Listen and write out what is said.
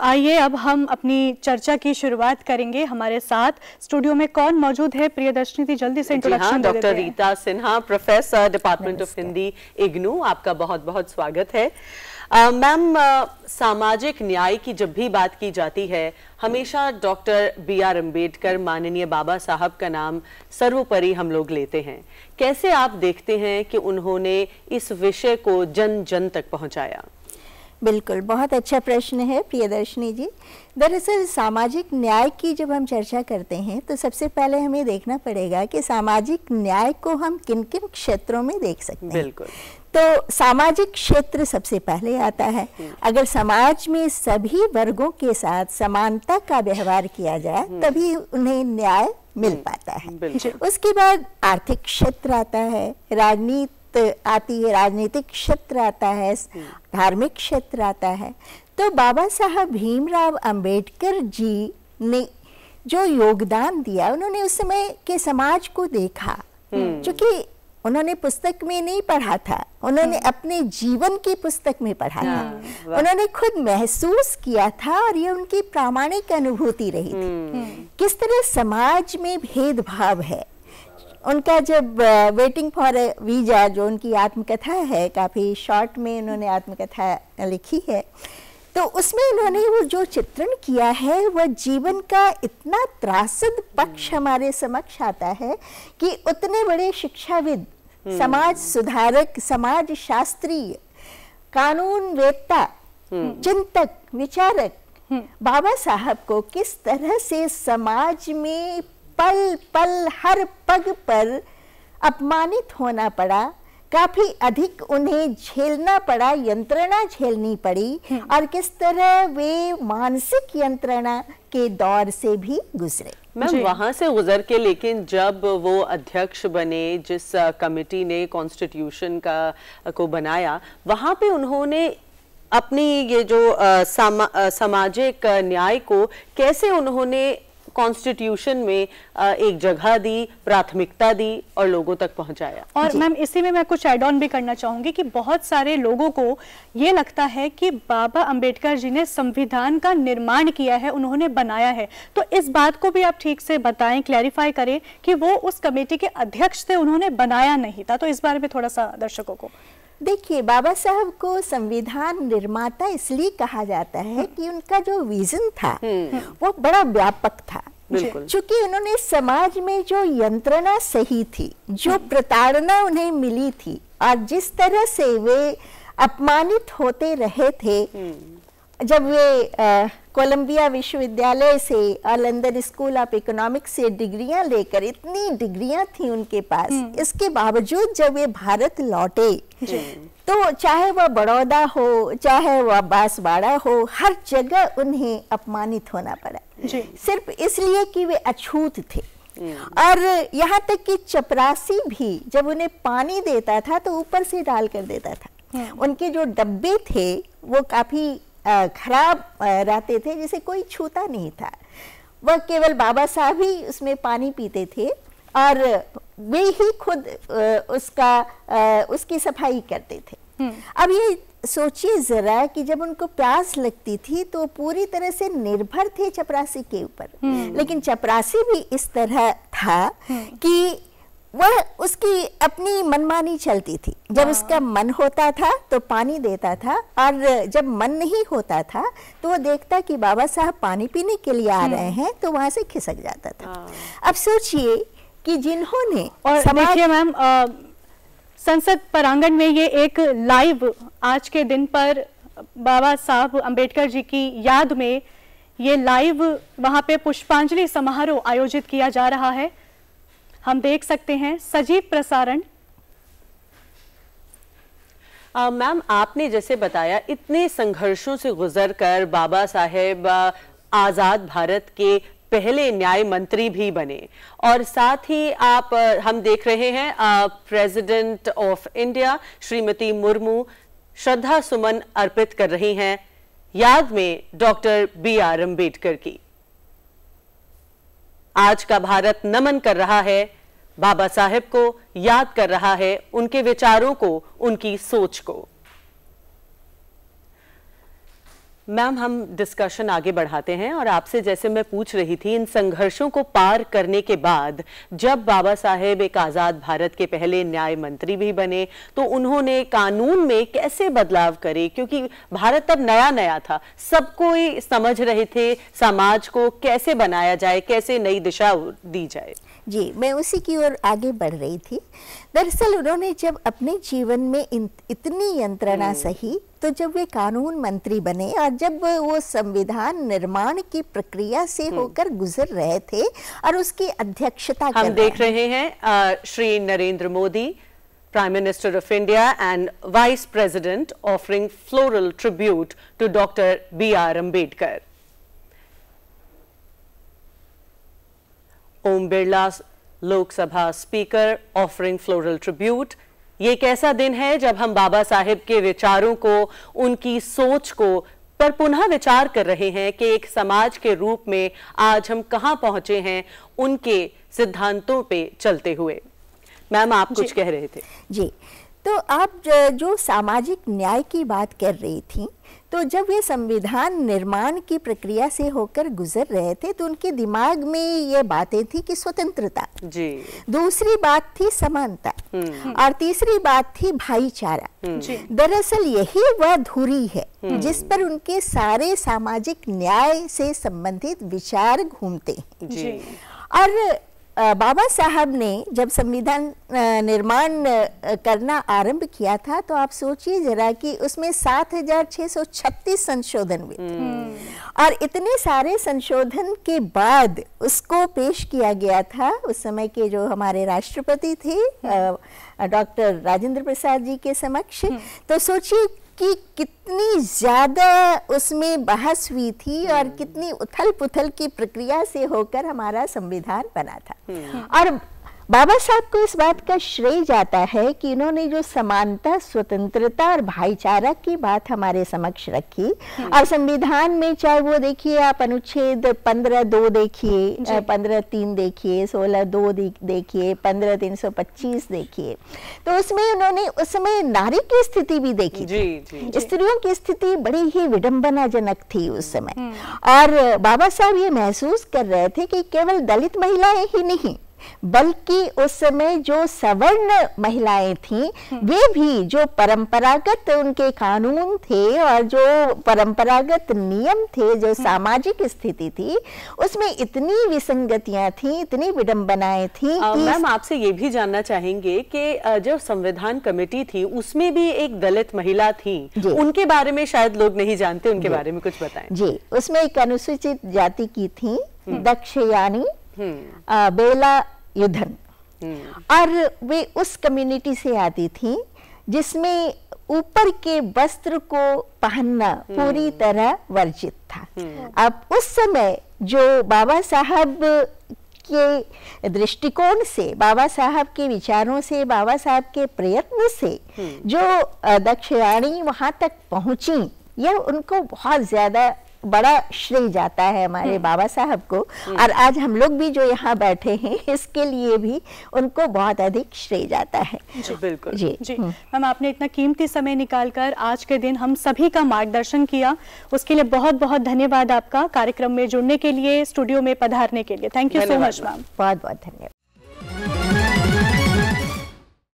आइए अब हम अपनी चर्चा की शुरुआत करेंगे। हमारे साथ स्टूडियो में कौन मौजूद है? प्रियदर्शनी जी जल्दी से इंट्रोडक्शन दे देते हैं। Doctor Rita Sinha, professor department of Hindi, IGNOU, आपका बहुत बहुत स्वागत है। मैम, सामाजिक न्याय की जब भी बात की जाती है हमेशा डॉक्टर B.R. अम्बेडकर, माननीय बाबा साहब का नाम सर्वोपरि हम लोग लेते हैं। कैसे आप देखते हैं कि उन्होंने इस विषय को जन जन तक पहुंचाया? बिल्कुल, बहुत अच्छा प्रश्न है प्रियदर्शनी जी। दरअसल सामाजिक न्याय की जब हम चर्चा करते हैं तो सबसे पहले हमें देखना पड़ेगा कि सामाजिक न्याय को हम किन किन क्षेत्रों में देख सकते हैं। बिल्कुल। तो सामाजिक क्षेत्र सबसे पहले आता है। अगर समाज में सभी वर्गों के साथ समानता का व्यवहार किया जाए तभी उन्हें न्याय मिल पाता है। उसके बाद आर्थिक क्षेत्र आता है, राजनीति आती है, राजनीतिक क्षेत्र आता है, धार्मिक क्षेत्र आता है। तो बाबा साहब भीमराव अंबेडकर जी ने जो योगदान दिया, उन्होंने उस समय के समाज को देखा, क्योंकि उन्होंने पुस्तक में नहीं पढ़ा था, उन्होंने अपने जीवन की पुस्तक में पढ़ा था। उन्होंने खुद महसूस किया था और ये उनकी प्रामाणिक अनुभूति रही थी किस तरह समाज में भेदभाव है। उनका जब वेटिंग फॉर वीजा, जो उनकी आत्मकथा है, काफ़ी शॉर्ट में उन्होंने आत्मकथा लिखी है, तो उसमें उन्होंने वो जो चित्रण किया है वह जीवन का इतना त्रासद पक्ष हमारे समक्ष आता है कि उतने बड़े शिक्षाविद, समाज सुधारक, समाज शास्त्री, कानूनवेत्ता, चिंतक, विचारक बाबा साहब को किस तरह से समाज में पल पल हर पग पर अपमानित होना पड़ा, काफी अधिक उन्हें झेलना पड़ा, यंत्रणा झेलनी पड़ी, और किस तरह वे मानसिक यंत्रणा के दौर से भी गुजरे। मैम, वहां से गुजर के लेकिन जब वो अध्यक्ष बने, जिस कमेटी ने कॉन्स्टिट्यूशन को बनाया, वहां पे उन्होंने अपनी ये जो सामाजिक न्याय को कैसे उन्होंने कॉन्स्टिट्यूशन में एक जगह दी, प्राथमिकता दी और लोगों तक पहुंचाया। और मैम इसी में मैं कुछ ऐड ऑन भी करना चाहूंगी कि बहुत सारे लोगों को ये लगता है कि बाबा अंबेडकर जी ने संविधान का निर्माण किया है, उन्होंने बनाया है। तो इस बात को भी आप ठीक से बताएं, क्लैरिफाई करें कि वो उस कमेटी के अध्यक्ष थे, उन्होंने बनाया नहीं था। तो इस बारे में थोड़ा सा दर्शकों को देखिए, बाबा साहब को संविधान निर्माता इसलिए कहा जाता है कि उनका जो विजन था वो बड़ा व्यापक था। क्योंकि उन्होंने समाज में जो यंत्रणा सही थी, जो प्रताड़ना उन्हें मिली थी और जिस तरह से वे अपमानित होते रहे थे, जब वे कोलंबिया विश्वविद्यालय से और लंदन स्कूल ऑफ इकोनॉमिक्स से डिग्रियां लेकर, इतनी डिग्रियां थी उनके पास, इसके बावजूद जब वे भारत लौटे तो चाहे वह बड़ौदा हो, चाहे वह बांसवाड़ा हो, हर जगह उन्हें अपमानित होना पड़ा, सिर्फ इसलिए कि वे अछूत थे। और यहाँ तक कि चपरासी भी जब उन्हें पानी देता था तो ऊपर से डाल कर देता था। उनके जो डब्बे थे वो काफी खराब रहते थे, जिसे कोई छूता नहीं था। वह केवल बाबा साहब ही उसमें पानी पीते थे और वे ही खुद उसकी सफाई करते थे। अब ये सोचिए जरा कि जब उनको प्यास लगती थी तो पूरी तरह से निर्भर थे चपरासी के ऊपर, लेकिन चपरासी भी इस तरह था कि वह उसकी अपनी मनमानी चलती थी। जब उसका मन होता था तो पानी देता था, और जब मन नहीं होता था तो वो देखता कि बाबा साहब पानी पीने के लिए आ रहे हैं तो वहां से खिसक जाता था। अब सोचिए कि जिन्होंने, और देखिए मैम, संसद प्रांगण में ये एक लाइव आज के दिन पर बाबा साहब अंबेडकर जी की याद में ये लाइव वहां पे पुष्पांजलि समारोह आयोजित किया जा रहा है। हम देख सकते हैं सजीव प्रसारण। मैम, आपने जैसे बताया इतने संघर्षों से गुजरकर बाबा साहेब आजाद भारत के पहले न्याय मंत्री भी बने, और साथ ही हम देख रहे हैं president of India Shrimati Murmu श्रद्धा सुमन अर्पित कर रही हैं याद में डॉक्टर B.R. अम्बेडकर की। आज का भारत नमन कर रहा है, बाबा साहेब को याद कर रहा है, उनके विचारों को, उनकी सोच को। मैम, हम डिस्कशन आगे बढ़ाते हैं और आपसे जैसे मैं पूछ रही थी, इन संघर्षों को पार करने के बाद जब बाबा साहेब एक आजाद भारत के पहले न्याय मंत्री भी बने तो उन्होंने कानून में कैसे बदलाव करे, क्योंकि भारत तब नया नया था, सब कोई समझ रहे थे समाज को कैसे बनाया जाए, कैसे नई दिशा दी जाए। जी, मैं उसी की ओर आगे बढ़ रही थी। दरअसल उन्होंने जब अपने जीवन में इतनी यंत्रणा सही, तो जब वे कानून मंत्री बने और जब वो संविधान निर्माण की प्रक्रिया से होकर गुजर रहे थे और उसकी अध्यक्षता हम देख रहे हैं Shri Narendra Modi, Prime Minister of India and Vice President offering floral tribute to Dr. B.R. Ambedkar. Om Birla, Lok Sabha speaker, offering floral tribute. ये एक ऐसा दिन है जब हम बाबा साहेब के विचारों को, उनकी सोच को पर पुनः विचार कर रहे हैं कि एक समाज के रूप में आज हम कहां पहुंचे हैं उनके सिद्धांतों पे चलते हुए। मैम, आप कुछ कह रहे थे। जी, तो आप जो सामाजिक न्याय की बात कर रही थी, तो जब वे संविधान निर्माण की प्रक्रिया से होकर गुजर रहे थे तो उनके दिमाग में ये बातें थी कि स्वतंत्रता, जी, दूसरी बात थी समानता और तीसरी बात थी भाईचारा। दरअसल यही वह धुरी है जिस पर उनके सारे सामाजिक न्याय से संबंधित विचार घूमते हैं। और बाबा साहब ने जब संविधान निर्माण करना आरंभ किया था तो आप सोचिए जरा कि उसमें 7,636 संशोधन हुए थे और इतने सारे संशोधन के बाद उसको पेश किया गया था उस समय के जो हमारे राष्ट्रपति थे डॉक्टर राजेंद्र प्रसाद जी के समक्ष। तो सोचिए कि कितनी ज्यादा उसमें बहस हुई थी और कितनी उथल पुथल की प्रक्रिया से होकर हमारा संविधान बना था। और बाबा साहब को इस बात का श्रेय जाता है कि इन्होंने जो समानता, स्वतंत्रता और भाईचारा की बात हमारे समक्ष रखी। और संविधान में चाहे वो देखिए आप अनुच्छेद 15(2) देखिए, 15(3) देखिए, 16(2) देखिए, 15(325) देखिए, तो उसमें उन्होंने उस समय नारी की स्थिति भी देखी थी। स्त्रियों की स्थिति बड़ी ही विडंबनाजनक थी उस समय। और बाबा साहब ये महसूस कर रहे थे कि केवल दलित महिलाएं ही नहीं बल्कि उस समय जो सवर्ण महिलाएं थीं वे भी, जो परंपरागत उनके कानून थे और जो परंपरागत नियम थे, जो सामाजिक स्थिति थी, उसमें इतनी विसंगतियां थी, इतनी विडंबनाएं थी। मैम, आपसे ये भी जानना चाहेंगे कि जो संविधान कमेटी थी उसमें भी एक दलित महिला थी, उनके बारे में शायद लोग नहीं जानते, उनके बारे में कुछ बताएं। जी, उसमें एक अनुसूचित जाति की थी दक्षयानी बेला युधन, और वे उस कम्युनिटी से आती थी जिसमें ऊपर के वस्त्र को पहनना पूरी तरह वर्जित था। अब उस समय जो बाबा साहब के दृष्टिकोण से, बाबा साहब के विचारों से, बाबा साहब के प्रयत्न से जो दक्षयाणी वहां तक पहुंची, यह उनको बहुत ज्यादा बड़ा श्रेय जाता है हमारे बाबा साहब को। और आज हम लोग भी जो यहाँ बैठे हैं इसके लिए भी उनको बहुत अधिक श्रेय जाता है। जी बिल्कुल। जी मैम, आपने इतना कीमती समय निकालकर आज के दिन हम सभी का मार्गदर्शन किया, उसके लिए बहुत बहुत धन्यवाद आपका। कार्यक्रम में जुड़ने के लिए, स्टूडियो में पधारने के लिए thank you so much ma'am. बहुत बहुत धन्यवाद।